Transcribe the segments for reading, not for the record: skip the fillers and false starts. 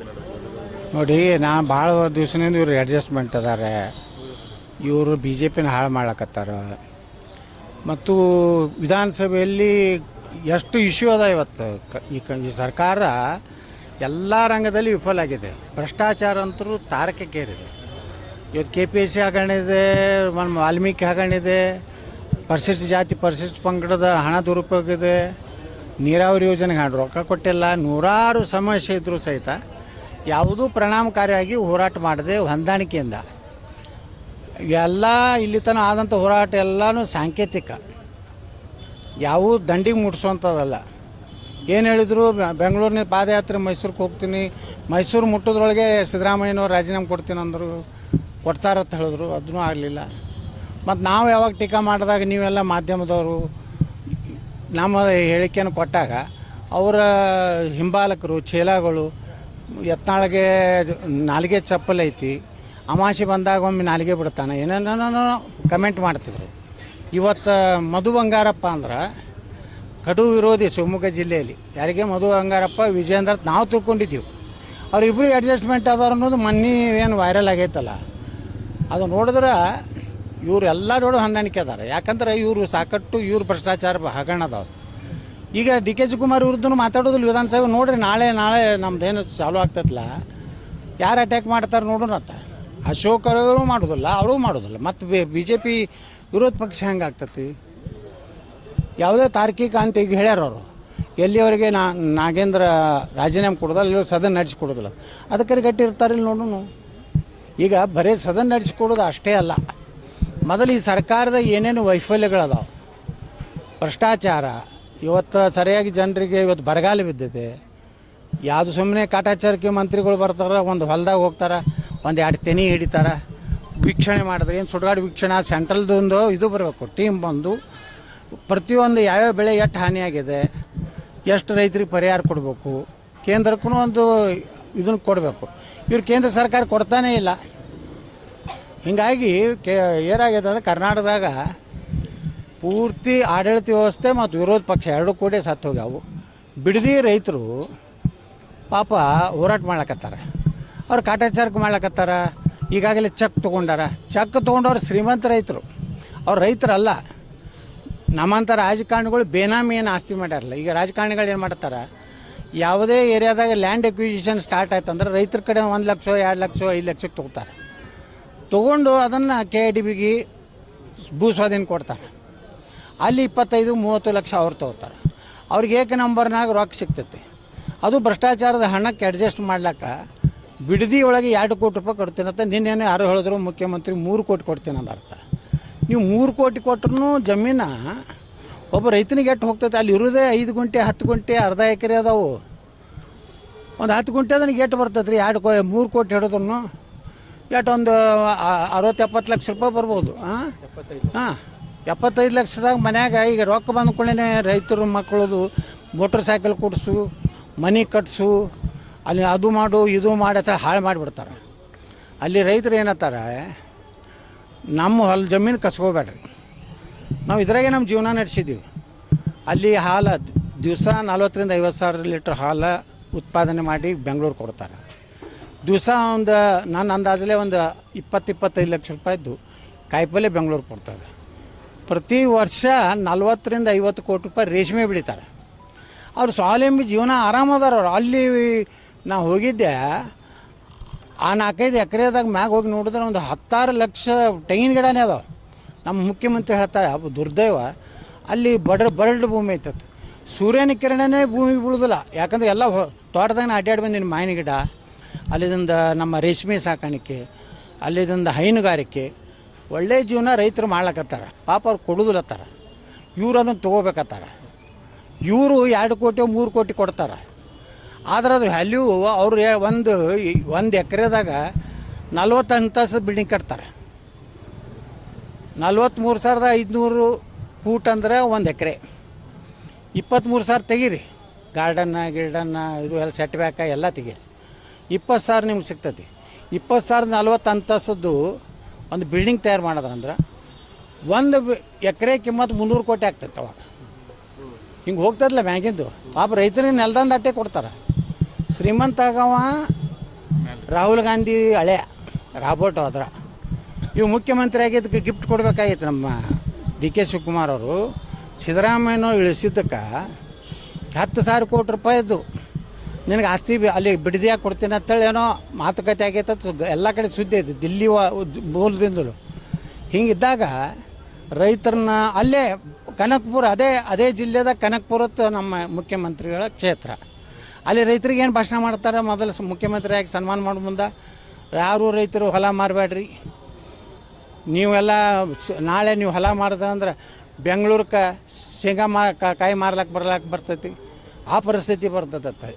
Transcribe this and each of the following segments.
ನೋಡಿ, ನಾನು ಭಾಳ ದಿವ್ಸದಿಂದ ಇವ್ರು ಅಡ್ಜಸ್ಟ್ಮೆಂಟ್ ಅದಾರೆ. ಇವರು ಬಿ ಜೆ ಪಿನ ಹಾಳು ಮಾಡ್ಲಕತ್ತಾರ. ಮತ್ತು ವಿಧಾನಸಭೆಯಲ್ಲಿ ಎಷ್ಟು ಇಶ್ಯೂ ಅದ ಇವತ್ತು. ಈ ಸರ್ಕಾರ ಎಲ್ಲ ರಂಗದಲ್ಲಿ ವಿಫಲ ಆಗಿದೆ. ಭ್ರಷ್ಟಾಚಾರ ಅಂತರೂ ತಾರಕಕ್ಕೇರಿದೆ. ಇವತ್ತು KPSC ಹಗರಣ ಇದೆ, ವಾಲ್ಮೀಕಿ ಹಗರಣ ಇದೆ, ಪರಿಶಿಷ್ಟ ಜಾತಿ ಪರಿಶಿಷ್ಟ ಪಂಗಡದ ಹಣ ದುರುಪಯೋಗ ಇದೆ, ನೀರಾವರಿ ಯೋಜನೆಗೆ ಹಣ ರೊಕ್ಕ ಕೊಟ್ಟಿಲ್ಲ, ನೂರಾರು ಸಮಸ್ಯೆ ಇದ್ದರೂ ಸಹಿತ ಯಾವುದೂ ಪರಿಣಾಮಕಾರಿಯಾಗಿ ಹೋರಾಟ ಮಾಡದೆ ಹೊಂದಾಣಿಕೆಯಿಂದ ಎಲ್ಲ ಇಲ್ಲಿ ತನಕ ಆದಂಥ ಹೋರಾಟ ಎಲ್ಲನೂ ಸಾಂಕೇತಿಕ, ಯಾವುವು ದಂಡಿಗೆ ಮುಟ್ಸೋವಂಥದ್ದಲ್ಲ. ಏನು ಹೇಳಿದ್ರು, ಬೆಂಗಳೂರಿನ ಪಾದಯಾತ್ರೆ ಮೈಸೂರಿಗೆ ಹೋಗ್ತೀನಿ, ಮೈಸೂರು ಮುಟ್ಟೋದ್ರೊಳಗೆ ಸಿದ್ದರಾಮಯ್ಯನವ್ರು ರಾಜೀನಾಮೆ ಕೊಡ್ತೀನಿ ಅಂದರು, ಕೊಡ್ತಾರಂತ ಹೇಳಿದ್ರು, ಅದೂ ಆಗಲಿಲ್ಲ. ಮತ್ತು ನಾವು ಯಾವಾಗ ಟೀಕಾ ಮಾಡಿದಾಗ ನೀವೆಲ್ಲ ಮಾಧ್ಯಮದವರು ನಮ್ಮ ಹೇಳಿಕೆಯನ್ನು ಕೊಟ್ಟಾಗ ಅವರ ಹಿಂಬಾಲಕರು ಚೇಲಾಗಳು ಯತ್ನಾಳಿಗೆ ನಾಲಿಗೆ ಚಪ್ಪಲ್ ಐತಿ, ಅಮಾಸೆ ಬಂದಾಗ ಒಮ್ಮೆ ನಾಲಿಗೆ ಬಿಡ್ತಾನೆ, ಏನೇನೋ ಕಮೆಂಟ್ ಮಾಡ್ತಿದ್ರು. ಇವತ್ತು ಮಧು ಬಂಗಾರಪ್ಪ ಅಂದ್ರೆ ಕಡು ವಿರೋಧಿ ಶಿವಮೊಗ್ಗ ಜಿಲ್ಲೆಯಲ್ಲಿ. ಯಾರಿಗೆ? ಮಧು ಬಂಗಾರಪ್ಪ, ವಿಜೇಂದ್ರ ನಾವು ತಿಳ್ಕೊಂಡಿದ್ದೀವಿ. ಅವರಿಬ್ಬರು ಅಡ್ಜಸ್ಟ್ಮೆಂಟ್ ಅದಾರ ಅನ್ನೋದು ಮೊನ್ನೆ ಏನು ವೈರಲ್ ಆಗೈತಲ್ಲ, ಅದು ನೋಡಿದ್ರೆ ಇವರೆಲ್ಲ ನೋಡು ಹೊಂದಾಣಿಕೆ ಅದಾರೆ. ಯಾಕಂದ್ರೆ ಇವರು ಸಾಕಷ್ಟು ಇವ್ರು ಭ್ರಷ್ಟಾಚಾರ ಹಗರಣ ಅದಾವೆ. ಈಗ DK ಶಿವಕುಮಾರ್ ವಿರುದ್ಧನೂ ಮಾತಾಡೋದಿಲ್ಲ ವಿಧಾನಸಭೆ. ನೋಡ್ರಿ, ನಾಳೆ ನಮ್ದೇನು ಚಾಲೂ ಆಗ್ತೈತಲ್ಲ, ಯಾರು ಅಟ್ಯಾಕ್ ಮಾಡ್ತಾರೆ ನೋಡೋಣತ್ತ. ಅಶೋಕರು ಮಾಡೋದಿಲ್ಲ, ಅವರು ಮಾಡೋದಿಲ್ಲ, ಮತ್ತು BJP ವಿರೋಧ ಪಕ್ಷ ಹೆಂಗೆ ಆಗ್ತತಿ? ಯಾವುದೇ ತಾರ್ಕಿಕ ಅಂತ ಈಗ ಹೇಳ್ಯಾರ ಅವರು. ಎಲ್ಲಿವರೆಗೆ ನಾಗೇಂದ್ರ ರಾಜೀನಾಮೆ ಕೊಡೋದಲ್ಲ, ಇಲ್ಲಿ ಸದನ ನಡೆಸಿಕೊಡೋದಿಲ್ಲ, ಅದಕ್ಕೆ ಗಟ್ಟಿ ಇರ್ತಾರೆ. ಇಲ್ಲಿ ನೋಡೋಣ. ಈಗ ಬರೀ ಸದನ ನಡೆಸಿಕೊಡೋದು ಅಷ್ಟೇ ಅಲ್ಲ, ಮೊದಲು ಈ ಸರ್ಕಾರದ ಏನೇನು ವೈಫಲ್ಯಗಳದಾವೆ, ಭ್ರಷ್ಟಾಚಾರ, ಇವತ್ತು ಸರಿಯಾಗಿ ಜನರಿಗೆ ಇವತ್ತು ಬರಗಾಲ ಬಿದ್ದಿದೆ. ಯಾವುದು ಸುಮ್ಮನೆ ಕಾಟಾಚಾರಕ್ಕೆ ಮಂತ್ರಿಗಳು ಬರ್ತಾರೆ, ಒಂದು ಹೊಲದಾಗ ಹೋಗ್ತಾರೆ, ಒಂದು 2 ತೆನಿ ಹಿಡಿತಾರೆ, ವೀಕ್ಷಣೆ ಮಾಡಿದ್ರೆ ಏನು ಸುಡುಗಾಡು ವೀಕ್ಷಣೆ. ಸೆಂಟ್ರಲ್ದೊಂದು ಇದು ಬರಬೇಕು, ಟೀಮ್ ಬಂದು ಪ್ರತಿಯೊಂದು ಯಾವ್ಯಾವ ಬೆಳೆ ಎಷ್ಟು ಹಾನಿಯಾಗಿದೆ, ಎಷ್ಟು ರೈತರಿಗೆ ಪರಿಹಾರ ಕೊಡಬೇಕು, ಕೇಂದ್ರಕ್ಕೂ ಒಂದು ಇದನ್ನು ಕೊಡಬೇಕು. ಇವ್ರು ಕೇಂದ್ರ ಸರ್ಕಾರ ಕೊಡ್ತಾನೇ ಇಲ್ಲ. ಹೀಗಾಗಿ ಏನಾಗಿದೆ ಅಂದರೆ ಕರ್ನಾಟಕದಾಗ ಪೂರ್ತಿ ಆಡಳಿತ ವ್ಯವಸ್ಥೆ ಮತ್ತು ವಿರೋಧ ಪಕ್ಷ ಎರಡೂ ಕೂಡ ಸತ್ತು ಹೋಗ್ಯಾವು. ಬಿಡದಿ ರೈತರು ಪಾಪ ಹೋರಾಟ ಮಾಡ್ಲಕತ್ತಾರೆ, ಅವ್ರು ಕಾಟಾಚಾರಕ್ಕೆ ಮಾಡ್ಲಕತ್ತಾರ. ಈಗಾಗಲೇ ಚೆಕ್ ತೊಗೊಂಡಾರ. ಚೆಕ್ ತೊಗೊಂಡವ್ರು ಶ್ರೀಮಂತ ರೈತರು, ಅವ್ರು ರೈತರಲ್ಲ. ನಮ್ಮಂಥ ರಾಜಕಾರಣಿಗಳು ಬೇನಾಮಿ ಏನು ಆಸ್ತಿ ಮಾಡ್ಯಾರಲ್ಲ. ಈಗ ರಾಜಕಾರಣಿಗಳು ಏನು ಮಾಡ್ತಾರೆ, ಯಾವುದೇ ಏರಿಯಾದಾಗ ಲ್ಯಾಂಡ್ ಎಕ್ವಿಸಿಷನ್ ಸ್ಟಾರ್ಟ್ ಆಯ್ತು ಅಂದ್ರೆ ರೈತರ ಕಡೆ 1 ಲಕ್ಷ 2 ಲಕ್ಷ 5 ಲಕ್ಷಕ್ಕೆ ತೊಗೋತಾರೆ. ತೊಗೊಂಡು ಅದನ್ನು KIDBಗೆ ಭೂ ಸ್ವಾಧೀನ ಕೊಡ್ತಾರೆ. ಅಲ್ಲಿ 25-30 ಲಕ್ಷ ಅವ್ರು ತೊಗೋತಾರೆ. ಅವ್ರಿಗೆ ಏಕ ನಂಬರ್ನಾಗ ರೊಕ್ಕ ಸಿಗ್ತೈತಿ. ಅದು ಭ್ರಷ್ಟಾಚಾರದ ಹಣಕ್ಕೆ ಅಡ್ಜಸ್ಟ್ ಮಾಡ್ಲಿಕ್ಕೆ ಬಿಡದಿ ಒಳಗೆ 2 ಕೋಟಿ ರೂಪಾಯಿ ಕೊಡ್ತೀನಿ ಅಂತ ನಿನ್ನೇನು ಯಾರು ಹೇಳಿದ್ರು, ಮುಖ್ಯಮಂತ್ರಿ 3 ಕೋಟಿ ಕೊಡ್ತೀನಿ ಅಂತ ಅರ್ಥ. ನೀವು 3 ಕೋಟಿ ಕೊಟ್ಟರು ಜಮೀನು ಒಬ್ಬ ರೈತನಿಗೆ ಎಷ್ಟು ಹೋಗ್ತೈತೆ? ಅಲ್ಲಿ ಇರೋದೇ 5 ಗುಂಟೆ 10 ಗುಂಟೆ ಅರ್ಧ ಎಕರೆ ಅದಾವು. ಒಂದು 10 ಗುಂಟೆ ಅದನಿಗೆ ಎಷ್ಟು ಬರ್ತೈತೆ ರೀ? 3 ಕೋಟಿ ಹಿಡಿದ್ರು ಎಷ್ಟು ಒಂದು 60-70 ಲಕ್ಷ ರೂಪಾಯಿ ಬರ್ಬೋದು. ಹಾಂ, 75 ಲಕ್ಷದಾಗ ಮನ್ಯಾಗ ಈಗ ರೊಕ್ಕ ಬಂದ್ಕೊಳ್ಳೇ ರೈತರು ಮಕ್ಕಳದು ಮೋಟ್ರ್ ಸೈಕಲ್ ಕೊಡಿಸು, ಮನೆ ಕಟ್ಸು, ಅಲ್ಲಿ ಅದು ಮಾಡು ಇದು ಮಾಡಿ ಅಂತ ಹಾಳು ಮಾಡಿಬಿಡ್ತಾರೆ. ಅಲ್ಲಿ ರೈತರು ಏನತ್ತಾರೆ, ನಮ್ಮ ಹೊಲ ಜಮೀನು ಕಸ್ಕೋಬೇಡ್ರಿ, ನಾವು ಇದ್ರಾಗೆ ನಮ್ಮ ಜೀವನ ನಡೆಸಿದ್ದೀವಿ. ಅಲ್ಲಿ ಹಾಲು ದಿವಸ 40,000-50 ಸಾವಿರ ಲೀಟ್ರ್ ಹಾಲು ಉತ್ಪಾದನೆ ಮಾಡಿ ಬೆಂಗಳೂರು ಕೊಡ್ತಾರೆ. ದಿವಸ ಒಂದು ನನ್ನ ಅಂದಾಜಲ್ಲೇ ಒಂದು 20-25 ಲಕ್ಷ ರೂಪಾಯಿದ್ದು ಕಾಯಿಪಲ್ಯ ಬೆಂಗಳೂರು ಕೊಡ್ತಾರೆ. ಪ್ರತಿ ವರ್ಷ 40-50 ಕೋಟಿ ರೂಪಾಯಿ ರೇಷ್ಮೆ ಬೆಳೀತಾರೆ. ಅವ್ರು ಸ್ವಾವಲಂಬಿ ಜೀವನ ಆರಾಮದಾರ. ಅವ್ರು ಅಲ್ಲಿ ನಾವು ಹೋಗಿದ್ದೆ, ಆ 4-5 ಎಕರೆದಾಗ ಮ್ಯಾಗ ಹೋಗಿ ನೋಡಿದ್ರೆ ಒಂದು 16 ಲಕ್ಷ ತೆಂಗಿನ ಗಿಡನೇ ಅದಾವೆ. ನಮ್ಮ ಮುಖ್ಯಮಂತ್ರಿ ಹೇಳ್ತಾರೆ, ಅವು ದುರ್ದೈವ, ಅಲ್ಲಿ ಬರಡು ಭೂಮಿ ಐತತ್ತು. ಸೂರ್ಯನ ಕಿರಣನೇ ಭೂಮಿಗೆ ಬೀಳೋದಿಲ್ಲ. ಯಾಕಂದ್ರೆ ಎಲ್ಲ ತೋಟದಾಗ ಅಡ್ಡಾಡಿ ಬಂದಿನಿ. ಮಾವಿನ ಗಿಡ, ಅಲ್ಲಿದಿಂದ ನಮ್ಮ ರೇಷ್ಮೆ ಸಾಕಾಣಿಕೆ, ಅಲ್ಲಿದಿಂದ ಹೈನುಗಾರಿಕೆ, ಒಳ್ಳೆಯ ಜೀವನ ರೈತರು ಮಾಡ್ಲಕತ್ತಾರ. ಪಾಪ ಅವ್ರು ಕೊಡೋದಿಲ್ಲತ್ತಾರ, ಇವ್ರು ಅದನ್ನು ತೊಗೋಬೇಕತ್ತಾರ. ಇವರು 2 ಕೋಟಿ 3 ಕೋಟಿ ಕೊಡ್ತಾರೆ. ಆದ್ರೆ ಅದು ವ್ಯಾಲ್ಯೂ ಅವರು ಒಂದು ಎಕರೆದಾಗ 40 ಅಂತಸ್ತು ಬಿಲ್ಡಿಂಗ್ ಕಟ್ತಾರೆ. 43,500 ಫೂಟ್ ಅಂದ್ರೆ 1 ಎಕರೆ. 23,000 ತೆಗೀರಿ, ಗಾರ್ಡನ್ನ ಇದು ಎಲ್ಲ ಸೆಟ್ ಬ್ಯಾಕ ಎಲ್ಲ ತೆಗೀರಿ, 20,000 ನಿಮ್ಗೆ ಸಿಗ್ತೈತಿ. 20,000 40 ಅಂತಸ್ತದ್ದು ಒಂದು ಬಿಲ್ಡಿಂಗ್ ತಯಾರು ಮಾಡೋದ್ರಂದ್ರೆ 1 ಎಕರೆ ಕಿಮ್ಮತ್ತು 300 ಕೋಟಿ ಆಗ್ತೈತೆ. ಅವಾಗ ಹಿಂಗೆ ಹೋಗ್ತದಲ್ಲ ಬ್ಯಾಂಕಿಂದು. ಪಾಪ ರೈತರಿಗೆ ನೆಲದಂದು ಅಟ್ಟೆ ಕೊಡ್ತಾರೆ. ಶ್ರೀಮಂತ ಆಗವ ರಾಹುಲ್ ಗಾಂಧಿ ಹಳೆ ರಾಬೋಟ್ ಹೋದ್ರ ಇವು ಮುಖ್ಯಮಂತ್ರಿ ಆಗಿದ್ದಕ್ಕೆ ಗಿಫ್ಟ್ ಕೊಡಬೇಕಾಗಿತ್ತು. ನಮ್ಮ ಡಿ ಕೆ ಶಿವಕುಮಾರ್ ಅವರು ಸಿದ್ದರಾಮಯ್ಯನವ್ರು ಇಳಿಸಿದ್ದಕ್ಕೆ 10,000 ಕೋಟಿ ರೂಪಾಯಿದ್ದು ನಿನಗೆ ಆಸ್ತಿ ಅಲ್ಲಿ ಬಿಡದಿಯಾಗಿ ಕೊಡ್ತೀನಿ ಅಂತೇಳಿ ಏನೋ ಮಾತುಕತೆ ಆಗೈತೆ. ಎಲ್ಲ ಕಡೆ ಸುದ್ದಿ ಐತೆ ದಿಲ್ಲಿ ಮೂಲದಿಂದಲೂ. ಹಿಂಗಿದ್ದಾಗ ರೈತರನ್ನ ಅಲ್ಲೇ ಕನಕಪುರ ಅದೇ ಜಿಲ್ಲೆದ ಕನಕಪುರತ್ತು ನಮ್ಮ ಮುಖ್ಯಮಂತ್ರಿಗಳ ಕ್ಷೇತ್ರ. ಅಲ್ಲಿ ರೈತರಿಗೆ ಏನು ಭಾಷಣ ಮಾಡ್ತಾರೆ, ಮೊದಲು ಮುಖ್ಯಮಂತ್ರಿಯಾಗಿ ಸನ್ಮಾನ ಮಾಡೋ ಮುಂದೆ ಯಾರು ರೈತರು ಹೊಲ ಮಾರಬೇಡ್ರಿ, ನೀವೆಲ್ಲ ನಾಳೆ ನೀವು ಹೊಲ ಮಾಡಿದ್ರಂದ್ರೆ ಬೆಂಗಳೂರಿಗೆ ಶೇಂಗಾ ಕಾಯಿ ಮಾರ್ಲಕ್ಕೆ ಬರ್ತೈತಿ, ಆ ಪರಿಸ್ಥಿತಿ ಬರ್ತೈತೆ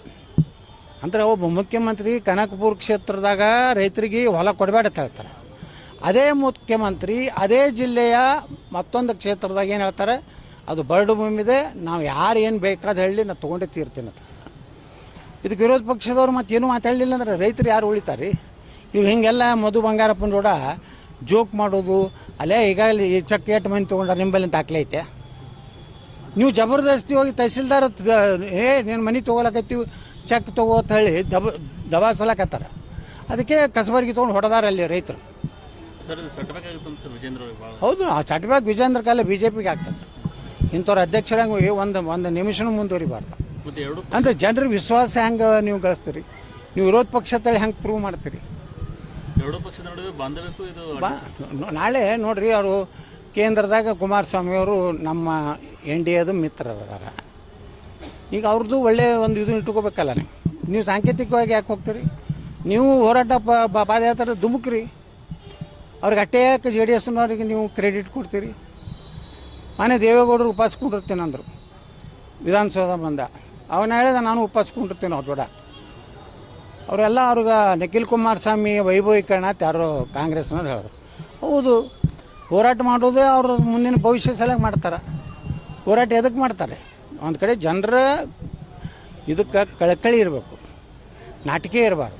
ಅಂದ್ರೆ ಒಬ್ಬ ಮುಖ್ಯಮಂತ್ರಿ ಕನಕಪುರ ಕ್ಷೇತ್ರದಾಗ ರೈತರಿಗೆ ಹೊಲ ಕೊಡಬೇಡ ಅಂತ ಹೇಳ್ತಾರೆ. ಅದೇ ಮುಖ್ಯಮಂತ್ರಿ ಅದೇ ಜಿಲ್ಲೆಯ ಮತ್ತೊಂದು ಕ್ಷೇತ್ರದಾಗ ಏನು ಹೇಳ್ತಾರೆ, ಅದು ಬರಡು ಭೂಮಿದೆ, ನಾವು ಯಾರು ಏನು ಬೇಕಾದ ಹೇಳಿ ನಾನು ತೊಗೊಂಡೇ ತೀರ್ತೀನಿ ಅಂತ. ಇದಕ್ಕೆ ವಿರೋಧ ಪಕ್ಷದವ್ರು ಮತ್ತೇನು ಮಾತಾಡಲಿಲ್ಲ ಅಂದ್ರೆ ರೈತರು ಯಾರು ಉಳಿತಾರೆ? ಇವು ಹಿಂಗೆಲ್ಲ ಮಧು ಬಂಗಾರಪ್ಪನ ಕೂಡ ಜೋಕ್ ಮಾಡೋದು, ಅಲ್ಲೇ ಈಗಾಗಲೇ ಈ ಚೆಕ್ 8 ಮಂದಿ ತೊಗೊಂಡ್ರೆ ನಿಂಬಲ್ಲಿ ಅಂತ ಹಾಕ್ಲೇ ಐತೆ. ನೀವು ಜಬರ್ದಸ್ತಿ ಹೋಗಿ ತಹಸೀಲ್ದಾರ್ ನೀನು ಮನೆ ತೊಗೊಳಕತ್ತೀವಿ ಚೆಕ್ ತೊಗೋ ಅಂತ ಹೇಳಿ ದಬಾಸಲಕತ್ತಾರೆ. ಅದಕ್ಕೆ ಕಸಬರ್ಗಿ ತೊಗೊಂಡು ಹೊಡೆದಾರ ಅಲ್ಲಿ ರೈತರು. ಹೌದು, ಆ ಚಟ್ಬ್ಯಾಗ್ ವಿಜೇಂದ್ರ ಕಾಲ BJPಗೆ ಆಗ್ತದೆ. ಇಂಥವ್ರ ಅಧ್ಯಕ್ಷರಾಗಿ ಒಂದು ನಿಮಿಷನೂ ಮುಂದುವರಿಬಾರ್ದು. ಅಂದರೆ ಜನರ ವಿಶ್ವಾಸ ಹೆಂಗೆ ನೀವು ಗಳಿಸ್ತೀರಿ? ನೀವು ವಿರೋಧ ಪಕ್ಷ ತಳಿ ಹೆಂಗೆ ಪ್ರೂವ್ ಮಾಡ್ತೀರಿ? ನಾಳೆ ನೋಡ್ರಿ, ಅವರು ಕೇಂದ್ರದಾಗ ಕುಮಾರಸ್ವಾಮಿ ಅವರು ನಮ್ಮ NDAದು ಮಿತ್ರರದಾರ. ಈಗ ಅವ್ರದ್ದು ಒಳ್ಳೆಯ ಒಂದು ಇದು ಇಟ್ಕೋಬೇಕಲ್ಲ. ನೀವು ಸಾಂಕೇತಿಕವಾಗಿ ಯಾಕೆ ಹೋಗ್ತೀರಿ? ನೀವು ಹೋರಾಟ ಪಾದಯಾತ್ರೆ ಧುಮುಕ್ರಿ, ಅವ್ರಿಗೆ ಅಟ್ಟೆ ಯಾಕೆ JDSನವ್ರಿಗೆ ನೀವು ಕ್ರೆಡಿಟ್ ಕೊಡ್ತೀರಿ? ಮನೆ ದೇವೇಗೌಡರು ಉಪಾಸ್ಕೊಂಡಿರ್ತೀನಿ ಅಂದರು ವಿಧಾನಸೌಧ ಬಂದ. ಅವನ್ನ ಹೇಳಿದ ನಾನು ಉಪಾಸ್ಕೊಂಡಿರ್ತೀನಿ ಅವ್ರ ದೊಡ್ಡ. ಅವರೆಲ್ಲ ಅವ್ರಿಗೆ ನಿಖಿಲ್ ಕುಮಾರಸ್ವಾಮಿ ವೈಭವೀಕರಣ ಅಂತ ಯಾರೋ ಕಾಂಗ್ರೆಸ್ನವ್ರು ಹೇಳಿದ್ರು. ಹೌದು, ಹೋರಾಟ ಮಾಡೋದೇ ಅವ್ರ ಮುಂದಿನ ಭವಿಷ್ಯ ಸಲುವಾಗಿ ಮಾಡ್ತಾರೆ. ಹೋರಾಟ ಎದಕ್ಕೆ ಮಾಡ್ತಾರೆ? ಒಂದು ಕಡೆ ಜನರ ಇದಕ್ಕೆ ಕಳಕಳಿ ಇರಬೇಕು, ನಾಟಿಕೆ ಇರಬಾರ್ದು.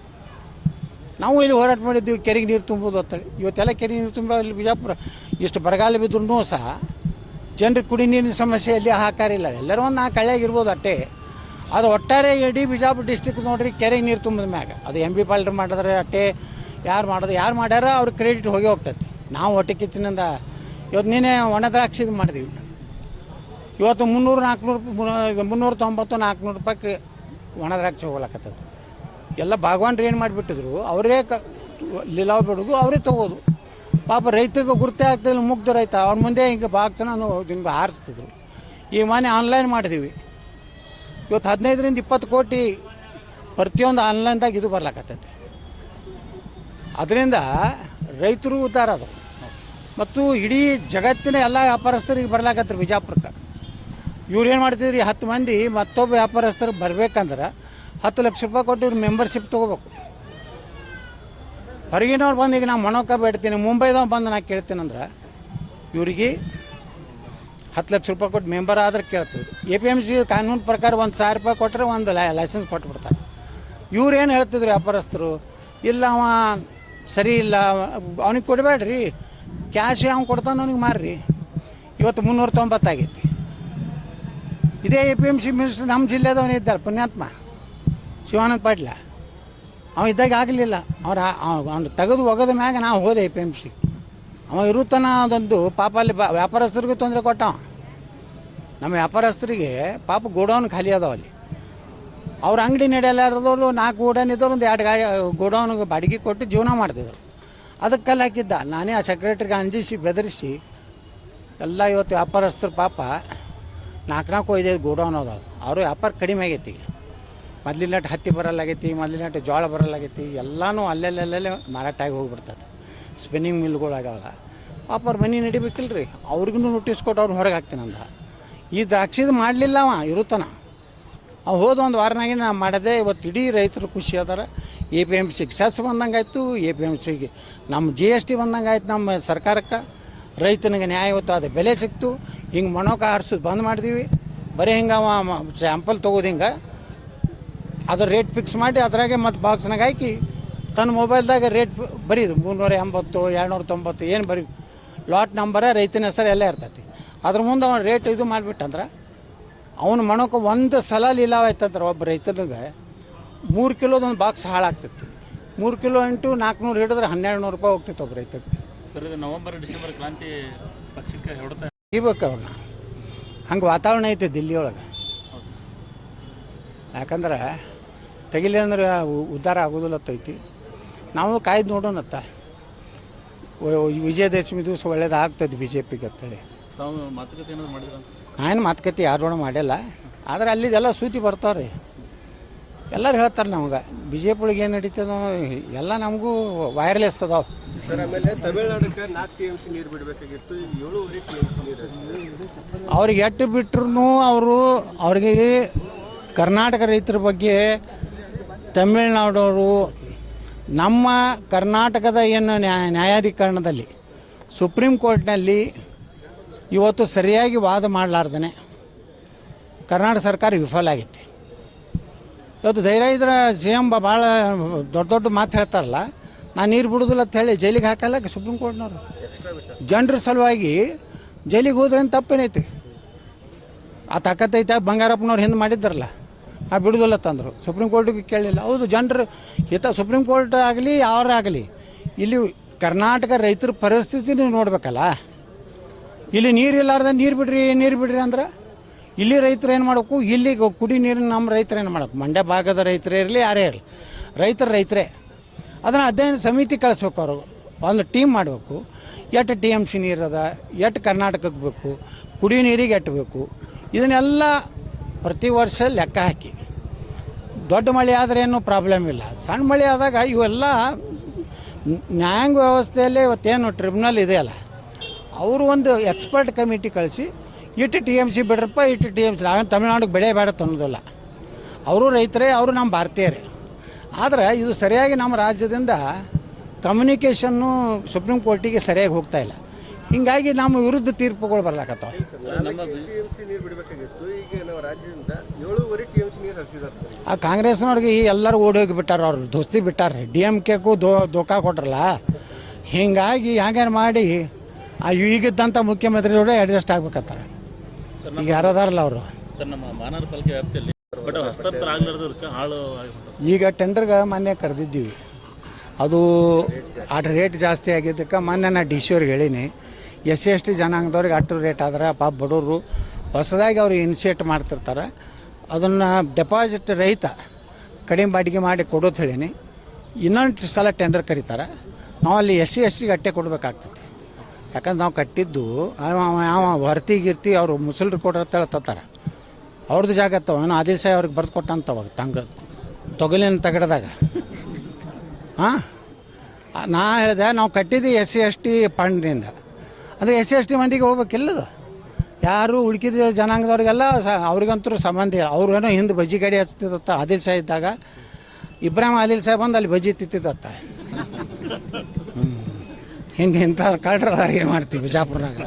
ನಾವು ಇಲ್ಲಿ ಹೋರಾಟ ಮಾಡಿದ್ದೀವಿ ಕೆರೆಗೆ ನೀರು ತುಂಬೋದು ಅಂತೇಳಿ. ಇವತ್ತೆಲ್ಲ ಕೆರೆ ನೀರು ತುಂಬ ಇಲ್ಲಿ ಬಿಜಾಪುರ ಇಷ್ಟು ಬರಗಾಲ ಬಿದ್ದರೂ ಸಹ ಜನರಿಗೆ ಕುಡಿ ನೀರಿನ ಸಮಸ್ಯೆ ಎಲ್ಲಿ ಹಾಕಾರಿಲ್ಲ. ಎಲ್ಲರೂ ಒಂದು 4 ಹಳ್ಳಿಯಾಗಿರ್ಬೋದು ಅಟ್ಟೆ. ಅದು ಒಟ್ಟಾರೆ ಇಡೀ ಬಿಜಾಪುರ ಡಿಸ್ಟಿಕ್ ನೋಡ್ರಿ ಕೆರೆಗೆ ನೀರು ತುಂಬಿದ ಮ್ಯಾಗ ಅದು MB ಪಾಲ್ಡ್ರ್ ಮಾಡಿದ್ರೆ ಅಟ್ಟೆ ಯಾರು ಮಾಡ್ಯಾರ ಅವ್ರಿಗೆ ಕ್ರೆಡಿಟ್ ಹೋಗಿ ಹೋಗ್ತೈತಿ. ನಾವು ಹೊಟ್ಟೆ ಕಿಚ್ಚಿನಿಂದ ಇವತ್ತು ನೀನೇ ಒಣ ದ್ರಾಕ್ಷಿದು ಮಾಡಿದೀವಿ. ಇವತ್ತು 390-400 ರೂಪಾಯಿಗೆ ಒಣ ದ್ರಾಕ್ಷಿ ಹೋಗ್ಲಕತ್ತೈತಿ. ಎಲ್ಲ ಭಾಗವಾನ್ರು ಏನು ಮಾಡಿಬಿಟ್ಟಿದ್ರು, ಅವರೇ ಲೀಲಾವ್ ಬಿಡೋದು, ಅವರೇ ತೊಗೋದು. ಪಾಪ ರೈತಗೆ ಗುರುತೇ ಆಗ್ತಿಲ್ಲ, ಮುಗ್ಧ ರೈತ. ಅವ್ರ ಮುಂದೆ ಹಿಂಗೆ ಬಾಕ್ಸನ ಹಿಂಗೆ ಹಾರಿಸ್ತಿದ್ರು. ಈ ಮನೆ ಆನ್ಲೈನ್ ಮಾಡಿದೀವಿ. ಇವತ್ತು 15-20 ಕೋಟಿ ಪ್ರತಿಯೊಂದು ಆನ್ಲೈನ್ದಾಗ ಇದು ಬರ್ಲಾಕತ್ತೈತೆ. ಅದರಿಂದ ರೈತರು ಉದ್ಧಾರ ಅದು. ಮತ್ತು ಇಡೀ ಜಗತ್ತಿನ ಎಲ್ಲ ವ್ಯಾಪಾರಸ್ಥರಿಗೆ ಬರ್ಲಾಕತ್ತಾರೆ ಬಿಜಾಪುರಕ್ಕೆ. ಇವ್ರು ಏನು ಮಾಡ್ತಿದ್ರಿ, 10 ಮಂದಿ ಮತ್ತೊಬ್ಬ ವ್ಯಾಪಾರಸ್ಥರು ಬರಬೇಕಂದ್ರೆ 10 ಲಕ್ಷ ರೂಪಾಯಿ ಕೊಟ್ಟು ಇವ್ರು ಮೆಂಬರ್ಶಿಪ್ ತೊಗೋಬೇಕು. ಹೊರಗಿನವ್ರು ಬಂದು ಈಗ ನಾನು ಮೊಣಕ ಬೇಡ್ತೀನಿ, ಮುಂಬೈದವ್ರು ಬಂದು ನಾನು ಕೇಳ್ತೀನಂದ್ರೆ ಇವ್ರಿಗೆ 10 ಲಕ್ಷ ರೂಪಾಯಿ ಕೊಟ್ಟು ಮೆಂಬರ್ ಆದ್ರೆ ಕೇಳ್ತೀವಿ. APMC ಕಾನೂನು ಪ್ರಕಾರ 1,000 ರೂಪಾಯಿ ಕೊಟ್ಟರೆ ಒಂದು ಲೈಸೆನ್ಸ್ ಕೊಟ್ಬಿಡ್ತಾರೆ. ಇವ್ರು ಏನು ಹೇಳ್ತಿದ್ರು ವ್ಯಾಪಾರಸ್ಥರು, ಇಲ್ಲ ಅವ ಸರಿ ಇಲ್ಲ ಅವನಿಗೆ ಕೊಡಬೇಡ್ರಿ, ಕ್ಯಾಶ್ ಅವ್ನು ಕೊಡ್ತಾನೆ ಅವನಿಗೆ ಮಾರ್ರಿ. ಇವತ್ತು 390 ಆಗೈತಿ. ಇದೇ APMC ಮಿನಿಸ್ಟರ್ ನಮ್ಮ ಜಿಲ್ಲೆದವನೇ ಇದ್ದಾರೆ, ಪುಣ್ಯಾತ್ಮ ಶಿವಾನಂದ ಪಾಟೀಲ. ಅವ ಇದ್ದಾಗ ಆಗಲಿಲ್ಲ. ಅವ್ನು ತೆಗೆದು ಒಗದ ಮ್ಯಾಗ ನಾವು ಹೋದೆ APMC. ಅವ ಇರುತ್ತಾನ ಅದೊಂದು ಪಾಪ ಅಲ್ಲಿ ವ್ಯಾಪಾರಸ್ಥರಿಗೂ ತೊಂದರೆ ಕೊಟ್ಟವ. ನಮ್ಮ ವ್ಯಾಪಾರಸ್ಥರಿಗೆ ಪಾಪ ಗೋಡೌನ್ ಖಾಲಿ ಅದಾವ ಅಲ್ಲಿ. ಅವ್ರ ಅಂಗಡಿ ನಡೆಯಲಾರದವರು 4 ಗೋಡೌನ್ ಇದ್ದವ್ರು ಒಂದು 2 ಗಾಡಿ ಗೋಡೌನ್ಗೆ ಬಾಡಿಗೆ ಕೊಟ್ಟು ಜೀವನ ಮಾಡ್ತಿದ್ರು. ಅದಕ್ಕೆ ಕಲ್ಲು ಹಾಕಿದ್ದ. ನಾನೇ ಆ ಸೆಕ್ರೆಟ್ರಿಗೆ ಅಂಜಿಸಿ ಬೆದರಿಸಿ ಎಲ್ಲ ಇವತ್ತು ವ್ಯಾಪಾರಸ್ಥರು ಪಾಪ 4-5 ಗೋಡೌನ್ ಅದಾವ. ಅವರು ವ್ಯಾಪಾರ ಕಡಿಮೆ ಆಗೈತಿ. ಮೊದಲಿನ ಹತ್ತಿ ಬರಲ್ಲಾಗೈತಿ, ಮೊದಲಿನ ಜೋಳ ಬರಲ್ಲಾಗೈತಿ. ಎಲ್ಲನೂ ಅಲ್ಲೆಲ್ಲೇ ಮಾರಾಟ ಆಗಿ ಹೋಗಿಬಿಡ್ತದೆ. ಸ್ಪಿನ್ನಿಂಗ್ ಮಿಲ್ಗಳಾಗಲ್ಲ. ಪಾಪ ಅವ್ರ ಮನೆ ನಡಿಬೇಕಿಲ್ರಿ, ಅವ್ರಿಗೂ ನೋಟಿಸ್ ಕೊಟ್ಟು ಅವ್ರನ್ನ ಹೊರಗೆ ಹಾಕ್ತೀನಿ ಅಂದ. ಈ ದ್ರಾಕ್ಷಿದು ಮಾಡಲಿಲ್ಲ ಅವ ಇರುತ್ತಾನ. ಅವು ಹೋದ ಒಂದು ವಾರನಾಗಿ ನಾನು ಮಾಡದೆ. ಇವತ್ತು ಇಡೀ ರೈತರು ಖುಷಿ ಅದಾರ. APMCಗೆ ಸೆಸ್ ಬಂದಂಗೆ ಆಯಿತು, APMCಗೆ ನಮ್ಮ GST ಬಂದಂಗೆ ಆಯ್ತು. ನಮ್ಮ ಸರ್ಕಾರಕ್ಕೆ ರೈತನಿಗೆ ನ್ಯಾಯಯುತವಾದ ಬೆಲೆ ಸಿಕ್ತು. ಹಿಂಗೆ ಮೊಣಕ ಹಾರಿಸೋದು ಬಂದ್ ಮಾಡಿದೀವಿ. ಬರೀ ಹಿಂಗೆ ಅವ ಸ್ಯಾಂಪಲ್ ತೊಗೋದು ಹಿಂಗೆ ಅದ್ರ ರೇಟ್ ಫಿಕ್ಸ್ ಮಾಡಿ ಅದ್ರಾಗೆ ಮತ್ತು ಬಾಕ್ಸ್ನಾಗ ಹಾಕಿ ತನ್ನ ಮೊಬೈಲ್ದಾಗ ರೇಟ್ ಬರೀದು 380, 290 ಏನು ಬರೀ ಲಾಟ್ ನಂಬರ ರೈತನ ಹೆಸರು ಎಲ್ಲ ಇರ್ತೈತಿ. ಅದ್ರ ಮುಂದೆ ಅವನು ರೇಟ್ ಇದು ಮಾಡಿಬಿಟ್ಟಂದ್ರೆ ಅವನು ಮಣಕ್ಕೆ ಒಂದು ಸಲ ಲೀಲಾವ್ ಆಯ್ತಂದ್ರೆ ಒಬ್ಬ ರೈತನಿಗೆ 3 ಕಿಲೋದೊಂದು ಬಾಕ್ಸ್ ಹಾಳಾಗ್ತಿತ್ತು. 3 ಕಿಲೋ ಇಂಟು 400 ಹಿಡಿದ್ರೆ 1200 ರೂಪಾಯಿ ಹೋಗ್ತಿತ್ತು ಒಬ್ಬ ರೈತಕ್ಕೆ. ಸರ್ ಇದು ನವೆಂಬರ್ ಡಿಸೆಂಬರ್ ಕ್ರಾಂತಿ ಪಕ್ಷಕ್ಕೆ ಹೊಡೆತ ಇಬೇಕು ಅವ್ರನ್ನ. ಹಂಗೆ ವಾತಾವರಣ ಐತೆ ದಿಲ್ಲಿಯೊಳಗೆ. ಯಾಕಂದ್ರೆ ತೆಗಿಲಿ ಅಂದ್ರೆ ಉದ್ಧಾರ ಆಗೋದಿಲ್ಲತ್ತೈತಿ. ನಾವು ಕಾಯ್ದು ನೋಡೋಣತ್ತ. ವಿಜಯದಶಮಿ ದಿವಸ ಒಳ್ಳೇದಾಗ್ತದೆ ಬಿ ಜೆ ಪಿಗೆ ಅಂತೇಳಿ. ತಾವು ಮಾತುಕತೆ ಏನಾದ್ರು ಮಾಡಿದ್ರ ಅಂತ? ನಾನು ಮಾತುಕತೆ ಯಾರೋಣ ಮಾಡಿಲ್ಲ. ಆದರೆ ಅಲ್ಲಿದೆಲ್ಲ ಸೂತಿ ಬರ್ತಾವ್ರಿ. ಎಲ್ಲರೂ ಹೇಳ್ತಾರೆ ನಮ್ಗೆ ಬಿ ಜೆ ಪಿ ಒಳಗೆ ಏನು ನಡೀತದೋ ಎಲ್ಲ ನಮಗೂ ವೈರ್ಲೆಸ್ ಅದಾವೆ. ಸರ್ ಆಮೇಲೆ ತಮಿಳ್ನಾಡಕ್ಕೆ 4 TMC ನೀರು ಬಿಡಬೇಕಾಗಿತ್ತು, ಈಗ 7.5 TMC ನೀರು. ಅವ್ರಿಗೆ ಎಟ್ಟು ಬಿಟ್ಟರು ಅವ್ರಿಗೆ ಕರ್ನಾಟಕ ರೈತರ ಬಗ್ಗೆ ತಮಿಳ್ನಾಡವರು ನಮ್ಮ ಕರ್ನಾಟಕದ ಏನು ನ್ಯಾಯಾಧಿಕರಣದಲ್ಲಿ ಸುಪ್ರೀಂ ಕೋರ್ಟ್ನಲ್ಲಿ ಇವತ್ತು ಸರಿಯಾಗಿ ವಾದ ಮಾಡಲಾರ್ದೇ ಕರ್ನಾಟಕ ಸರ್ಕಾರ ವಿಫಲ ಆಗೈತಿ. ಇವತ್ತು ಧೈರ್ಯ ಇದ್ರೆ ಸಿ ಎಂ ಭಾಳ ದೊಡ್ಡ ದೊಡ್ಡ ಮಾತು ಹೇಳ್ತಾರಲ್ಲ, ನಾನು ನೀರು ಬಿಡೋದಿಲ್ಲ ಅಂತ ಹೇಳಿ ಜೈಲಿಗೆ ಹಾಕಲ್ಲ ಸುಪ್ರೀಂ ಕೋರ್ಟ್ನವರು. ಜನರ ಸಲುವಾಗಿ ಜೈಲಿಗೆ ಹೋದ್ರೆ ಏನು ತಪ್ಪೇನೈತಿ? ಆ ತಾಕತ್ತೈತೆ ಬಂಗಾರಪ್ಪನವ್ರು ಹಿಂದೆ ಮಾಡಿದ್ದಾರಲ್ಲ, ಆ ಬಿಡೋದಿಲ್ಲ ತಂದರು. ಸುಪ್ರೀಂ ಕೋರ್ಟಿಗೆ ಕೇಳಲಿಲ್ಲ. ಹೌದು, ಜನರು ಸುಪ್ರೀಂ ಕೋರ್ಟ್ ಆಗಲಿ ಯಾರಾಗಲಿ ಇಲ್ಲಿ ಕರ್ನಾಟಕ ರೈತರ ಪರಿಸ್ಥಿತಿ ನೀವು ನೋಡ್ಬೇಕಲ್ಲ. ಇಲ್ಲಿ ನೀರು ಇಲ್ಲಾರ್ದೆ ನೀರು ಬಿಡ್ರಿ ಅಂದ್ರೆ ಇಲ್ಲಿ ರೈತರು ಏನು ಮಾಡಬೇಕು? ಇಲ್ಲಿ ಕುಡಿ ನೀರಿನ ನಮ್ಮ ರೈತರು ಏನು ಮಾಡಬೇಕು? ಮಂಡ್ಯ ಭಾಗದ ರೈತರೇ ಇರಲಿ ಯಾರೇ ಇರಲಿ, ರೈತರೇ ಅದನ್ನು ಅಧ್ಯಯನ ಸಮಿತಿ ಕಳಿಸ್ಬೇಕು. ಅವರು ಒಂದು ಟೀಮ್ ಮಾಡಬೇಕು. ಎಷ್ಟು TMC ನೀರದ, ಎಷ್ಟು ಕರ್ನಾಟಕಕ್ಕೆ ಬೇಕು, ಕುಡಿಯೋ ನೀರಿಗೆ ಎಷ್ಟು ಬೇಕು, ಇದನ್ನೆಲ್ಲ ಪ್ರತಿ ವರ್ಷ ಲೆಕ್ಕ ಹಾಕಿ. ದೊಡ್ಡ ಮಳೆ ಆದರೆ ಏನೂ ಪ್ರಾಬ್ಲಮ್ ಇಲ್ಲ. ಸಣ್ಣ ಮಳೆ ಆದಾಗ ಇವೆಲ್ಲ ನ್ಯಾಯಾಂಗ ವ್ಯವಸ್ಥೆಯಲ್ಲಿ ಇವತ್ತೇನು ಟ್ರಿಬ್ಯುನಲ್ ಇದೆಯಲ್ಲ, ಅವರು ಒಂದು ಎಕ್ಸ್ಪರ್ಟ್ ಕಮಿಟಿ ಕಳಿಸಿ ಇಟ್ಟು TMC ಬಿಡ್ರಪ್ಪ, ಇಟ್ಟು TMC. ನಾವೇನು ತಮಿಳ್ನಾಡಿಗೆ ಬೆಳೆ ಬೇಡ ಅನ್ನೋದಿಲ್ಲ. ಅವರು ರೈತರೇ, ಅವರು ನಮ್ಮ ಭಾರತೀಯರೇ. ಆದರೆ ಇದು ಸರಿಯಾಗಿ ನಮ್ಮ ರಾಜ್ಯದಿಂದ ಕಮ್ಯುನಿಕೇಷನ್ನು ಸುಪ್ರೀಂ ಕೋರ್ಟಿಗೆ ಸರಿಯಾಗಿ ಹೋಗ್ತಾ ಇಲ್ಲ. ಹೀಗಾಗಿ ನಮ್ಮ ವಿರುದ್ಧ ತೀರ್ಪುಗಳು ಬರ್ಲಾಕತ್ತಾವ. TMC ನೀರು ಬಿಡಬೇಕಾಗಿತ್ತು, ಈಗ ನಾವು ರಾಜ್ಯದಿಂದ 7.5 TMC ನೀರು ಹರಿಸಿದ್ದಾರೆ ಸರ್. ಆ ಕಾಂಗ್ರೆಸ್ನವ್ರಿಗೆ ಎಲ್ಲರೂ ಓಡೋಗಿ ಬಿಟ್ಟಾರ, ಅವ್ರು ದೋಸ್ತಿ ಬಿಟ್ಟಾರೆ. DMKಗೂ ದೋಖಾ ಕೊಟ್ರಲ್ಲ. ಹೀಗಾಗಿ ಹಂಗೇನು ಮಾಡಿ ಆ ಈಗಿದ್ದಂಥ ಮುಖ್ಯಮಂತ್ರಿಗಳು ಅಡ್ಜಸ್ಟ್ ಆಗ್ಬೇಕತ್ತಾರೆ. ಈಗ ಯಾರದಾರಲ್ಲ ಅವರು. ಸರ್ ನಮ್ಮ ಮಾನವ ಪಾಲಿಕೆ ವ್ಯಾಪ್ತಿಯಲ್ಲಿ ಬಟ್ ಹಸ್ತಾಂತರ ಆಗ್ಲಾರ್ದಕ್ಕೆ ಹಾಳು ಈಗ ಟೆಂಡರ್ಗೆ ಮೊನ್ನೆ ಕರೆದಿದ್ದೀವಿ. ಅದು ರೇಟ್ ಜಾಸ್ತಿ ಆಗಿದ್ದಕ್ಕೆ ಮೊನ್ನೆ ನಾನು DC ಅವ್ರಿಗೆ ಹೇಳೀನಿ, SC/ST ಜನಾಂಗದವ್ರಿಗೆ ಅಷ್ಟು ರೇಟ್ ಆದ್ರೆ ಪಾಪ ಬಡವರು ಹೊಸದಾಗಿ ಅವ್ರು ಇನಿಷಿಯೇಟ್ ಮಾಡ್ತಿರ್ತಾರೆ. ಅದನ್ನು ಡೆಪಾಸಿಟ್ ರಹಿತ ಕಡಿಮೆ ಬಾಡಿಗೆ ಮಾಡಿ ಕೊಡೋದು ಹೇಳೀನಿ. ಇನ್ನೊಂದು ಸಲ ಟೆಂಡರ್ ಕರೀತಾರೆ. ನಾವು ಅಲ್ಲಿ SC/STಗೆ ಅಟ್ಟೆ ಕೊಡಬೇಕಾಗ್ತೈತಿ. ಯಾಕಂದ್ರೆ ನಾವು ಕಟ್ಟಿದ್ದು ಯಾವ ಹೊರ್ತಿ ಅವರು ಮುಸಲ್ರು ಕೊಡತ್ತೇಳಿ ತತ್ತಾರೆ. ಅವ್ರದ್ದು ಜಾಗ ಏನೋ ಆದಿಲ್ ಸಾಹೇಬ್ ಅವ್ರಿಗೆ ಬರ್ದು ಕೊಟ್ಟಂತವಾಗ ತೊಗಲಿನ ತಗಡ್ದಾಗ. ಹಾಂ, ನಾ ಹೇಳಿದೆ ನಾವು ಕಟ್ಟಿದ್ದು SC/ST ಫಂಡ್ನಿಂದ. ಅಂದರೆ SC/ST ಮಂದಿಗೆ ಹೋಗ್ಬೇಕಿಲ್ಲದು. ಯಾರು ಉಳ್ಕಿದ ಜನಾಂಗದವ್ರಿಗೆಲ್ಲ ಅವ್ರಿಗಂತೂ ಸಂಬಂಧ ಇಲ್ಲ. ಅವ್ರೇನೋ ಹಿಂದೆ ಬಜ್ಜಿ ಗಾಡಿ ಹಚ್ತಿದತ್ತ ಆದಿಲ್ ಸಾಹೇಬ್ ಇದ್ದಾಗ. ಇಬ್ರಾಹಿಂ ಆದಿಲ್ ಸಾಹೇಬ್ ಬಂದು ಅಲ್ಲಿ ಬಜ್ಜಿ ತಿತ್ತಿದತ್ತ. ಹಿಂಗೆ ಇಂಥವ್ರು ಕಳ್ರ ಏನು ಮಾಡ್ತೀವಿ ಬಿಜಾಪುರ್ನಾಗ.